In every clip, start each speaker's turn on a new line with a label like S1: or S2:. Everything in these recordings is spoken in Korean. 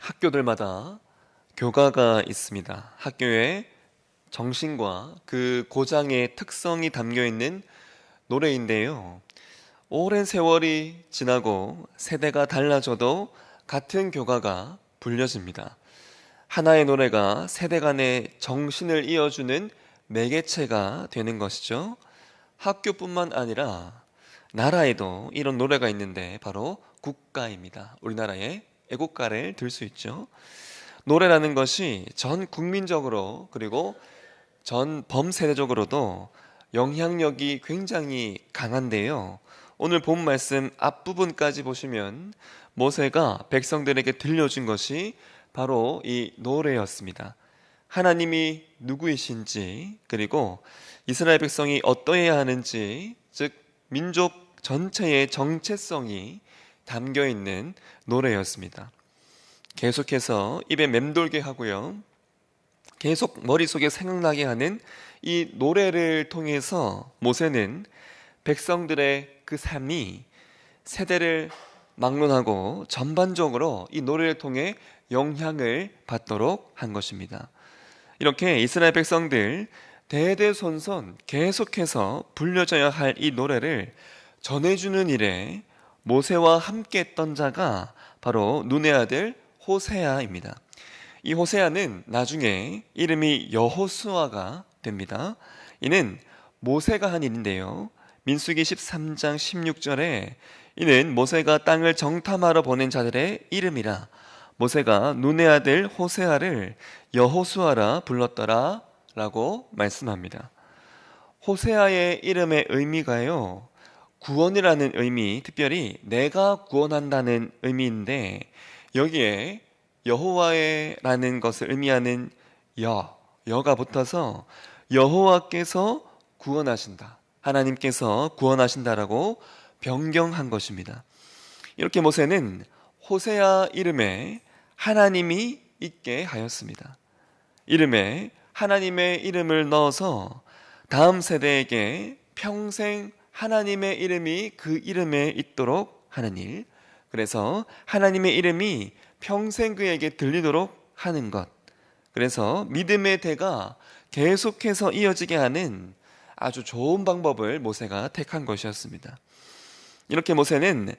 S1: 학교들마다 교가가 있습니다. 학교의 정신과 그 고장의 특성이 담겨 있는 노래인데요. 오랜 세월이 지나고 세대가 달라져도 같은 교가가 불려집니다. 하나의 노래가 세대 간의 정신을 이어주는 매개체가 되는 것이죠. 학교뿐만 아니라 나라에도 이런 노래가 있는데 바로 국가입니다. 우리나라의 애국가를 들 수 있죠. 노래라는 것이 전 국민적으로 그리고 전 범세대적으로도 영향력이 굉장히 강한데요. 오늘 본 말씀 앞부분까지 보시면 모세가 백성들에게 들려준 것이 바로 이 노래였습니다. 하나님이 누구이신지 그리고 이스라엘 백성이 어떠해야 하는지, 즉 민족 전체의 정체성이 담겨 있는 노래였습니다. 계속해서 입에 맴돌게 하고요, 계속 머릿속에 생각나게 하는 이 노래를 통해서 모세는 백성들의 그 삶이 세대를 막론하고 전반적으로 이 노래를 통해 영향을 받도록 한 것입니다. 이렇게 이스라엘 백성들 대대손손 계속해서 불려져야 할 이 노래를 전해주는 일에 모세와 함께 했던 자가 바로 눈의 아들 호세아입니다. 이 호세아는 나중에 이름이 여호수아가 됩니다. 이는 모세가 한 일인데요. 민수기 13장 16절에 이는 모세가 땅을 정탐하러 보낸 자들의 이름이라 모세가 눈의 아들 호세아를 여호수아라 불렀더라 라고 말씀합니다. 호세아의 이름의 의미가요, 구원이라는 의미, 특별히 내가 구원한다는 의미인데 여기에 여호와의라는 것을 의미하는 여가 붙어서 여호와께서 구원하신다, 하나님께서 구원하신다라고 변경한 것입니다. 이렇게 모세는 호세아 이름에 하나님이 있게 하였습니다. 이름에 하나님의 이름을 넣어서 다음 세대에게 평생 하나님의 이름이 그 이름에 있도록 하는 일, 그래서 하나님의 이름이 평생 그에게 들리도록 하는 것, 그래서 믿음의 대가 계속해서 이어지게 하는 아주 좋은 방법을 모세가 택한 것이었습니다. 이렇게 모세는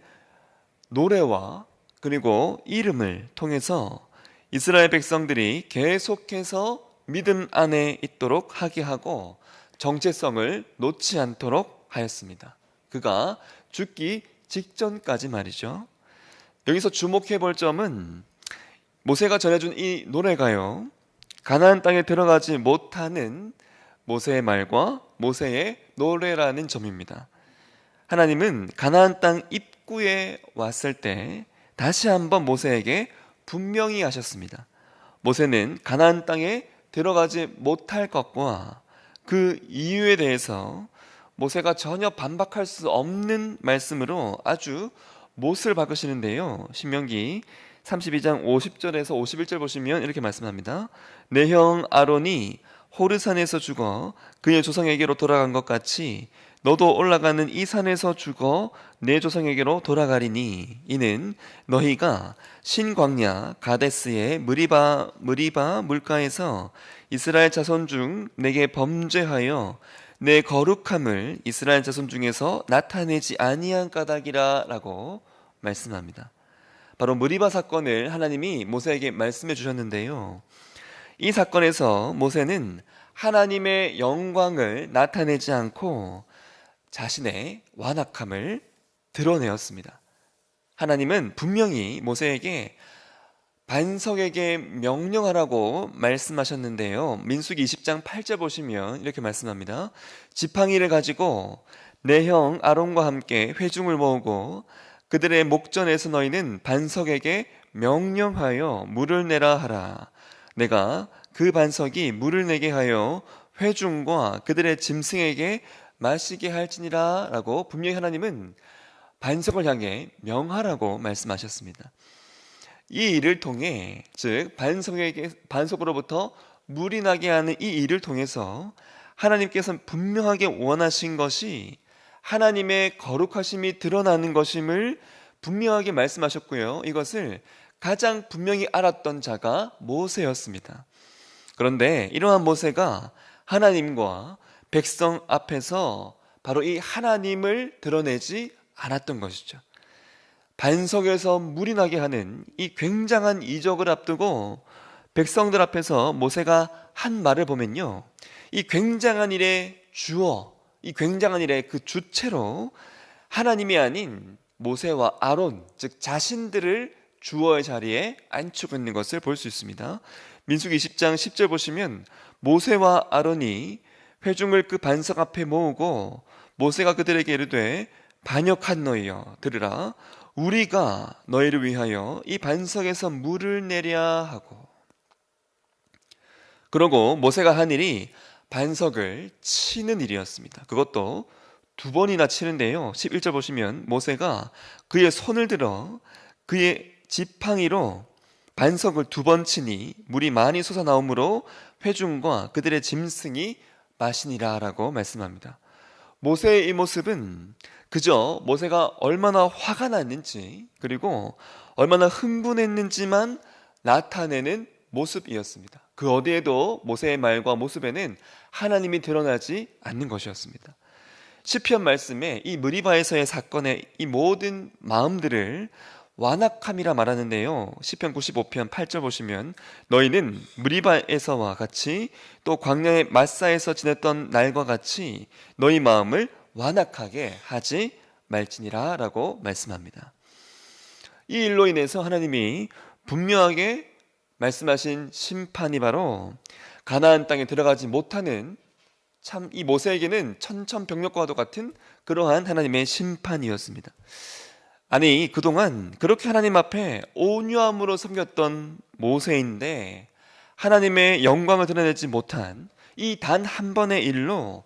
S1: 노래와 그리고 이름을 통해서 이스라엘 백성들이 계속해서 믿음 안에 있도록 하게 하고 정체성을 놓지 않도록 하였습니다. 그가 죽기 직전까지 말이죠. 여기서 주목해 볼 점은 모세가 전해준 이 노래가요, 가나안 땅에 들어가지 못하는 모세의 말과 모세의 노래라는 점입니다. 하나님은 가나안 땅 입구에 왔을 때 다시 한번 모세에게 분명히 하셨습니다. 모세는 가나안 땅에 들어가지 못할 것과 그 이유에 대해서 모세가 전혀 반박할 수 없는 말씀으로 아주 못을 박으시는데요. 신명기 32장 50절에서 51절 보시면 이렇게 말씀합니다. 내 형 아론이 호르산에서 죽어 그의 조상에게로 돌아간 것 같이 너도 올라가는 이 산에서 죽어 내 조상에게로 돌아가리니 이는 너희가 신광야 가데스의 무리바 물가에서 이스라엘 자손 중 내게 범죄하여 내 거룩함을 이스라엘 자손 중에서 나타내지 아니한 까닭이라 라고 말씀합니다. 바로 무리바 사건을 하나님이 모세에게 말씀해 주셨는데요, 이 사건에서 모세는 하나님의 영광을 나타내지 않고 자신의 완악함을 드러내었습니다. 하나님은 분명히 모세에게 반석에게 명령하라고 말씀하셨는데요, 민수기 20장 8절 보시면 이렇게 말씀합니다. 지팡이를 가지고 내 형 아론과 함께 회중을 모으고 그들의 목전에서 너희는 반석에게 명령하여 물을 내라 하라. 내가 그 반석이 물을 내게 하여 회중과 그들의 짐승에게 마시게 할지니라 라고 분명히 하나님은 반석을 향해 명하라고 말씀하셨습니다. 이 일을 통해, 즉 반석으로부터 물이 나게 하는 이 일을 통해서 하나님께서는 분명하게 원하신 것이 하나님의 거룩하심이 드러나는 것임을 분명하게 말씀하셨고요, 이것을 가장 분명히 알았던 자가 모세였습니다. 그런데 이러한 모세가 하나님과 백성 앞에서 바로 이 하나님을 드러내지 않았던 것이죠. 반석에서 물이 나게 하는 이 굉장한 이적을 앞두고 백성들 앞에서 모세가 한 말을 보면요, 이 굉장한 일의 주어, 이 굉장한 일의 그 주체로 하나님이 아닌 모세와 아론, 즉 자신들을 주어의 자리에 앉히고 있는 것을 볼 수 있습니다. 민수기 20장 10절 보시면 모세와 아론이 회중을 그 반석 앞에 모으고 모세가 그들에게 이르되 반역한너희여 들으라, 우리가 너희를 위하여 이 반석에서 물을 내랴 하고, 그러고 모세가 한 일이 반석을 치는 일이었습니다. 그것도 두 번이나 치는데요, 11절 보시면 모세가 그의 손을 들어 그의 지팡이로 반석을 두 번 치니 물이 많이 솟아나오므로 회중과 그들의 짐승이 마시니라 라고 말씀합니다. 모세의 이 모습은 그저 모세가 얼마나 화가 났는지, 그리고 얼마나 흥분했는지만 나타내는 모습이었습니다. 그 어디에도 모세의 말과 모습에는 하나님이 드러나지 않는 것이었습니다. 시편 말씀에 이 무리바에서의 사건의 이 모든 마음들을 완악함이라 말하는데요, 시편 95편 8절 보시면 너희는 무리바에서와 같이 또 광야의 마사에서 지냈던 날과 같이 너희 마음을 완악하게 하지 말지니라 라고 말씀합니다. 이 일로 인해서 하나님이 분명하게 말씀하신 심판이 바로 가나안 땅에 들어가지 못하는, 참 이 모세에게는 천천병력과도 같은 그러한 하나님의 심판이었습니다. 아니, 그동안 그렇게 하나님 앞에 온유함으로 섬겼던 모세인데 하나님의 영광을 드러내지 못한 이 단 한 번의 일로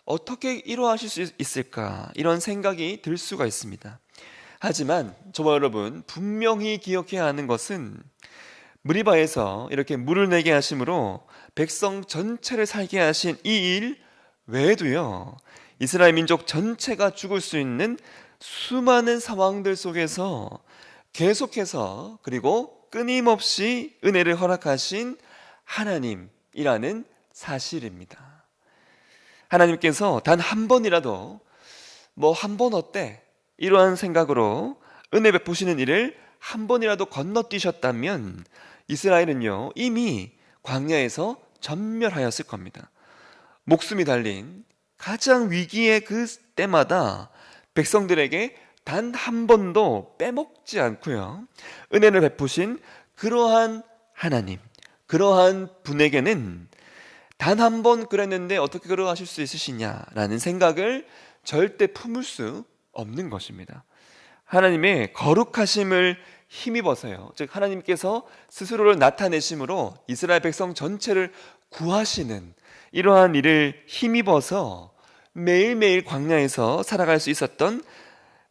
S1: 어떻게 이루어하실 수 있을까, 이런 생각이 들 수가 있습니다. 하지만 저와 여러분 분명히 기억해야 하는 것은 무리바에서 이렇게 물을 내게 하심으로 백성 전체를 살게 하신 이 일 외에도요, 이스라엘 민족 전체가 죽을 수 있는 수많은 상황들 속에서 계속해서 그리고 끊임없이 은혜를 허락하신 하나님이라는 사실입니다. 하나님께서 단 한 번이라도 뭐 한 번 어때? 이러한 생각으로 은혜 베푸시는 일을 한 번이라도 건너뛰셨다면 이스라엘은요 이미 광야에서 전멸하였을 겁니다. 목숨이 달린 가장 위기의 그 때마다 백성들에게 단 한 번도 빼먹지 않고요 은혜를 베푸신 그러한 하나님, 그러한 분에게는 단 한 번 그랬는데 어떻게 그러하실 수 있으시냐라는 생각을 절대 품을 수 없는 것입니다. 하나님의 거룩하심을 힘입어서요, 즉 하나님께서 스스로를 나타내심으로 이스라엘 백성 전체를 구하시는 이러한 일을 힘입어서 매일매일 광야에서 살아갈 수 있었던,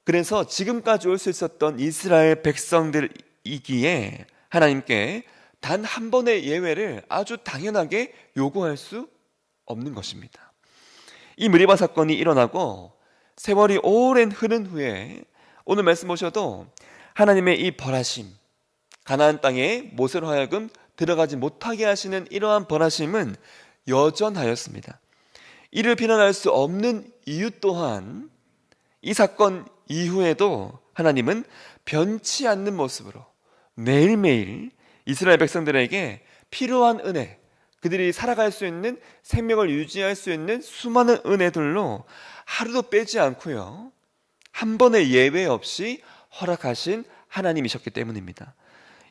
S1: 그래서 지금까지 올 수 있었던 이스라엘 백성들이기에 하나님께 단 한 번의 예외를 아주 당연하게 요구할 수 없는 것입니다. 이 무리바 사건이 일어나고 세월이 오랜 흐른 후에 오늘 말씀 보셔도 하나님의 이 벌하심, 가나안 땅에 모세로 하여금 들어가지 못하게 하시는 이러한 벌하심은 여전하였습니다. 이를 비난할 수 없는 이유 또한 이 사건 이후에도 하나님은 변치 않는 모습으로 매일매일 이스라엘 백성들에게 필요한 은혜, 그들이 살아갈 수 있는, 생명을 유지할 수 있는 수많은 은혜들로 하루도 빼지 않고요 한 번의 예외 없이 허락하신 하나님이셨기 때문입니다.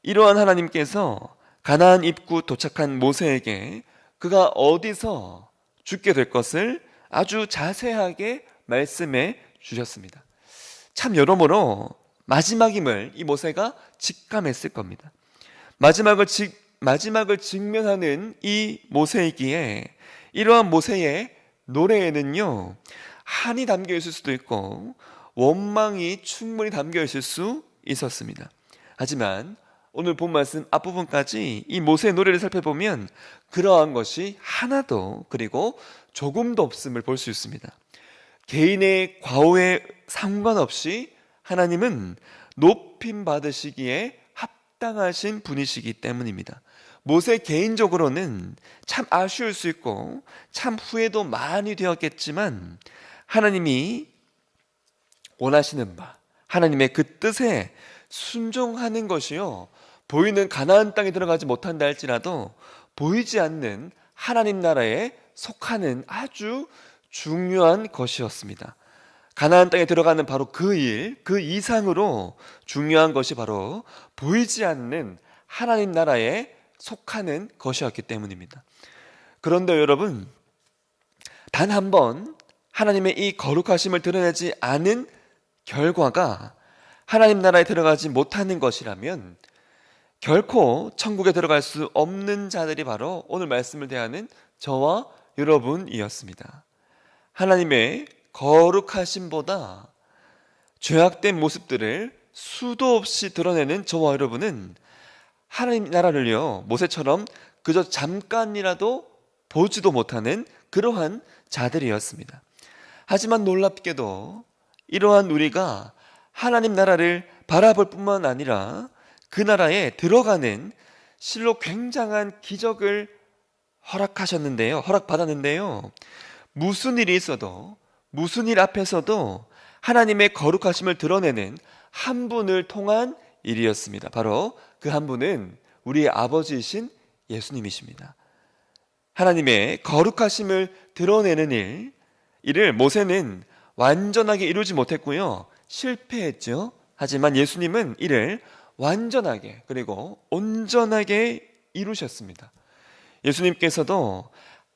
S1: 이러한 하나님께서 가나안 입구 도착한 모세에게 그가 어디서 죽게 될 것을 아주 자세하게 말씀해 주셨습니다. 참 여러모로 마지막임을 이 모세가 직감했을 겁니다. 마지막을 직면하는 이 모세이기에 이러한 모세의 노래에는요 한이 담겨 있을 수도 있고 원망이 충분히 담겨 있을 수 있었습니다. 하지만 오늘 본 말씀 앞부분까지 이 모세의 노래를 살펴보면 그러한 것이 하나도, 그리고 조금도 없음을 볼 수 있습니다. 개인의 과오에 상관없이 하나님은 높임 받으시기에 합당하신 분이시기 때문입니다. 모세 개인적으로는 참 아쉬울 수 있고 참 후회도 많이 되었겠지만 하나님이 원하시는 바, 하나님의 그 뜻에 순종하는 것이요, 보이는 가나안 땅에 들어가지 못한다 할지라도 보이지 않는 하나님 나라에 속하는 아주 중요한 것이었습니다. 가나안 땅에 들어가는 바로 그 일, 그 이상으로 중요한 것이 바로 보이지 않는 하나님 나라에 속하는 것이었기 때문입니다. 그런데 여러분, 단 한 번 하나님의 이 거룩하심을 드러내지 않은 결과가 하나님 나라에 들어가지 못하는 것이라면 결코 천국에 들어갈 수 없는 자들이 바로 오늘 말씀을 대하는 저와 여러분이었습니다. 하나님의 거룩하심보다 죄악된 모습들을 수도 없이 드러내는 저와 여러분은 하나님 나라를요, 모세처럼 그저 잠깐이라도 보지도 못하는 그러한 자들이었습니다. 하지만 놀랍게도 이러한 우리가 하나님 나라를 바라볼 뿐만 아니라 그 나라에 들어가는 실로 굉장한 기적을 허락받았는데요. 무슨 일이 있어도, 무슨 일 앞에서도 하나님의 거룩하심을 드러내는 한 분을 통한 일이었습니다. 바로 그 한 분은 우리의 아버지이신 예수님이십니다. 하나님의 거룩하심을 드러내는 이를 모세는 완전하게 이루지 못했고요, 실패했죠. 하지만 예수님은 이를 완전하게 그리고 온전하게 이루셨습니다. 예수님께서도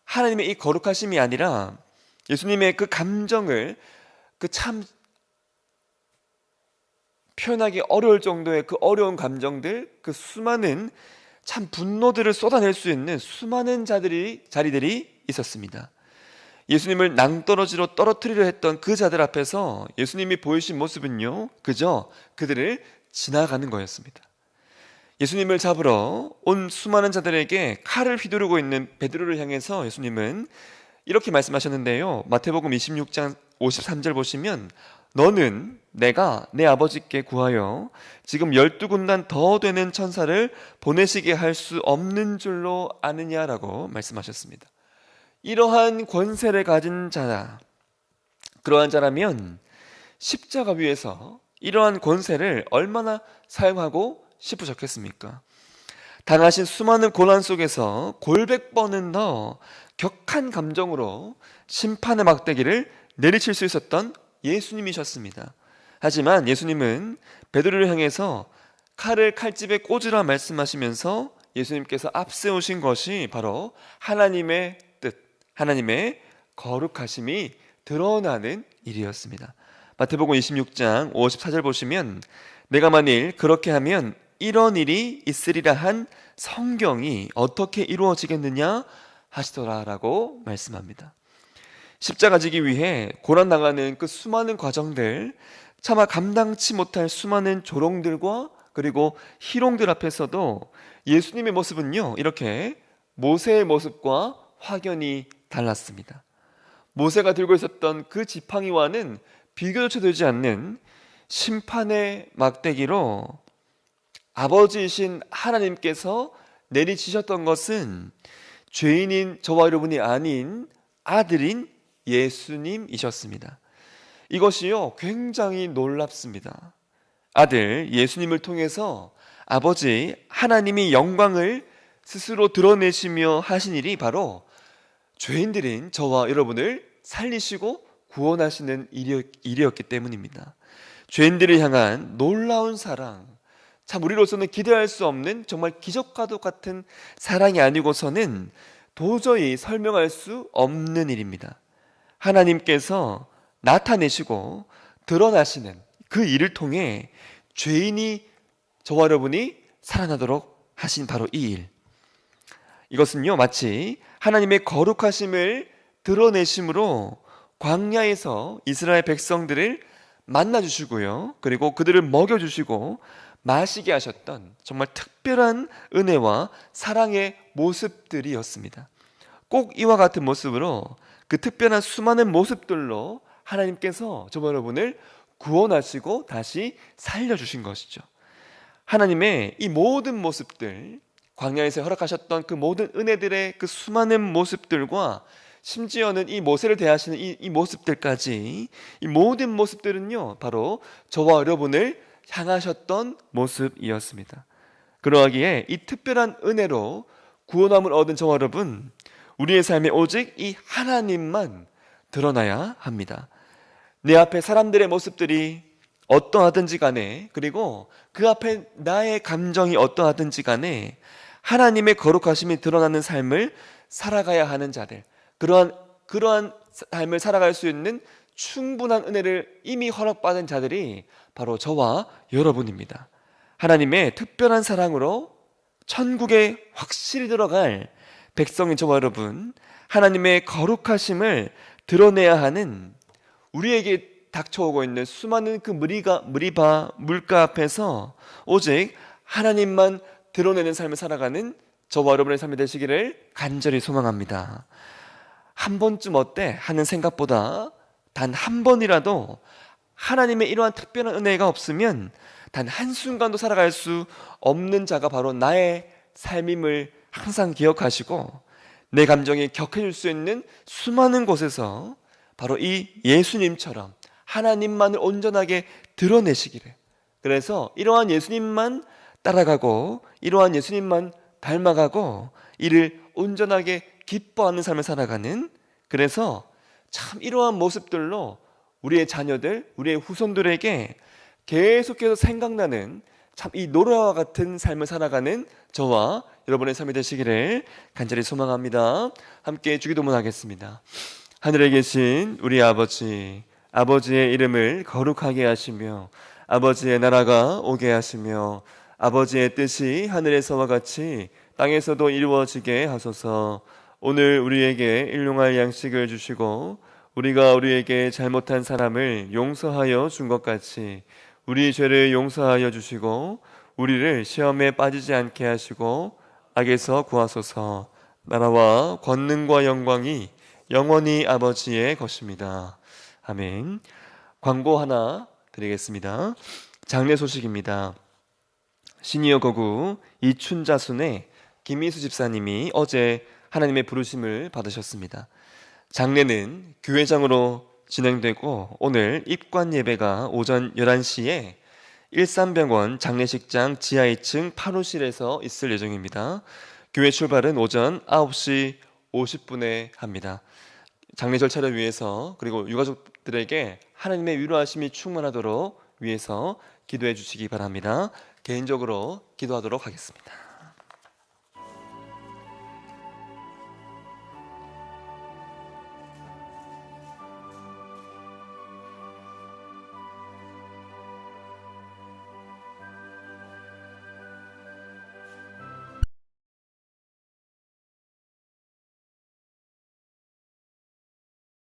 S1: 하나님의 이 거룩하심이 아니라 예수님의 그 감정을, 그 참 표현하기 어려울 정도의 그 어려운 감정들, 그 수많은 참 분노들을 쏟아낼 수 있는 수많은 자리들이 있었습니다. 예수님을 낭떠러지로 떨어뜨리려 했던 그 자들 앞에서 예수님이 보이신 모습은요, 그저 그들을 지나가는 거였습니다. 예수님을 잡으러 온 수많은 자들에게 칼을 휘두르고 있는 베드로를 향해서 예수님은 이렇게 말씀하셨는데요. 마태복음 26장 53절 보시면 너는 내가 내 아버지께 구하여 지금 12군단 더 되는 천사를 보내시게 할 수 없는 줄로 아느냐라고 말씀하셨습니다. 이러한 권세를 가진 자다, 그러한 자라면 십자가 위에서 이러한 권세를 얼마나 사용하고 싶으셨겠습니까? 당하신 수많은 고난 속에서 골백 번은 더 격한 감정으로 심판의 막대기를 내리칠 수 있었던 예수님이셨습니다. 하지만 예수님은 베드로를 향해서 칼을 칼집에 꽂으라 말씀하시면서 예수님께서 앞세우신 것이 바로 하나님의 뜻, 하나님의 거룩하심이 드러나는 일이었습니다. 마태복음 26장 54절 보시면 내가 만일 그렇게 하면 이런 일이 있으리라 한 성경이 어떻게 이루어지겠느냐 하시더라라고 말씀합니다. 십자가 지기 위해 고난당하는 그 수많은 과정들, 차마 감당치 못할 수많은 조롱들과 그리고 희롱들 앞에서도 예수님의 모습은요, 이렇게 모세의 모습과 확연히 달랐습니다. 모세가 들고 있었던 그 지팡이와는 비교조차 되지 않는 심판의 막대기로 아버지이신 하나님께서 내리치셨던 것은 죄인인 저와 여러분이 아닌 아들인 예수님이셨습니다. 이것이요, 굉장히 놀랍습니다. 아들 예수님을 통해서 아버지 하나님이 영광을 스스로 드러내시며 하신 일이 바로 죄인들인 저와 여러분을 살리시고 구원하시는 일이었기 때문입니다. 죄인들을 향한 놀라운 사랑, 참 우리로서는 기대할 수 없는 정말 기적과도 같은 사랑이 아니고서는 도저히 설명할 수 없는 일입니다. 하나님께서 나타내시고 드러나시는 그 일을 통해 죄인이 저와 여러분이 살아나도록 하신 바로 이 일, 이것은요 마치 하나님의 거룩하심을 드러내심으로 광야에서 이스라엘 백성들을 만나주시고요, 그리고 그들을 먹여주시고 마시게 하셨던 정말 특별한 은혜와 사랑의 모습들이었습니다. 꼭 이와 같은 모습으로 그 특별한 수많은 모습들로 하나님께서 저와 여러분을 구원하시고 다시 살려주신 것이죠. 하나님의 이 모든 모습들, 광야에서 허락하셨던 그 모든 은혜들의 그 수많은 모습들과 심지어는 이 모세를 대하시는 이 모습들까지, 이 모든 모습들은요 바로 저와 여러분을 향하셨던 모습이었습니다. 그러하기에 이 특별한 은혜로 구원함을 얻은 저와 여러분, 우리의 삶에 오직 이 하나님만 드러나야 합니다. 내 앞에 사람들의 모습들이 어떠하든지 간에, 그리고 그 앞에 나의 감정이 어떠하든지 간에 하나님의 거룩하심이 드러나는 삶을 살아가야 하는 자들, 그러한 삶을 살아갈 수 있는 충분한 은혜를 이미 허락받은 자들이 바로 저와 여러분입니다. 하나님의 특별한 사랑으로 천국에 확실히 들어갈 백성인 저와 여러분, 하나님의 거룩하심을 드러내야 하는, 우리에게 닥쳐오고 있는 수많은 그 물가 앞에서 오직 하나님만 드러내는 삶을 살아가는 저와 여러분의 삶이 되시기를 간절히 소망합니다. 한 번쯤 어때? 하는 생각보다 단 한 번이라도 하나님의 이러한 특별한 은혜가 없으면 단 한순간도 살아갈 수 없는 자가 바로 나의 삶임을 항상 기억하시고, 내 감정이 격해질 수 있는 수많은 곳에서 바로 이 예수님처럼 하나님만을 온전하게 드러내시기를, 그래서 이러한 예수님만 따라가고 이러한 예수님만 닮아가고 이를 온전하게 기뻐하는 삶을 살아가는, 그래서 참 이러한 모습들로 우리의 자녀들, 우리의 후손들에게 계속해서 생각나는 참 이 노래와 같은 삶을 살아가는 저와 여러분의 삶이 되시기를 간절히 소망합니다. 함께 주기도문 하겠습니다. 하늘에 계신 우리 아버지, 아버지의 이름을 거룩하게 하시며 아버지의 나라가 오게 하시며 아버지의 뜻이 하늘에서와 같이 땅에서도 이루어지게 하소서. 오늘 우리에게 일용할 양식을 주시고 우리가 우리에게 잘못한 사람을 용서하여 준 것 같이 우리 죄를 용서하여 주시고 우리를 시험에 빠지지 않게 하시고 악에서 구하소서. 나라와 권능과 영광이 영원히 아버지의 것입니다. 아멘. 광고 하나 드리겠습니다. 장례 소식입니다. 시니어 거구 이춘자순의 김희수 집사님이 어제 하나님의 부르심을 받으셨습니다. 장례는 교회장으로 진행되고 오늘 입관 예배가 오전 11시에 일산병원 장례식장 지하 2층 8호실에서 있을 예정입니다. 교회 출발은 오전 9시 50분에 합니다. 장례 절차를 위해서, 그리고 유가족들에게 하나님의 위로하심이 충만하도록 위해서 기도해 주시기 바랍니다. 개인적으로 기도하도록 하겠습니다.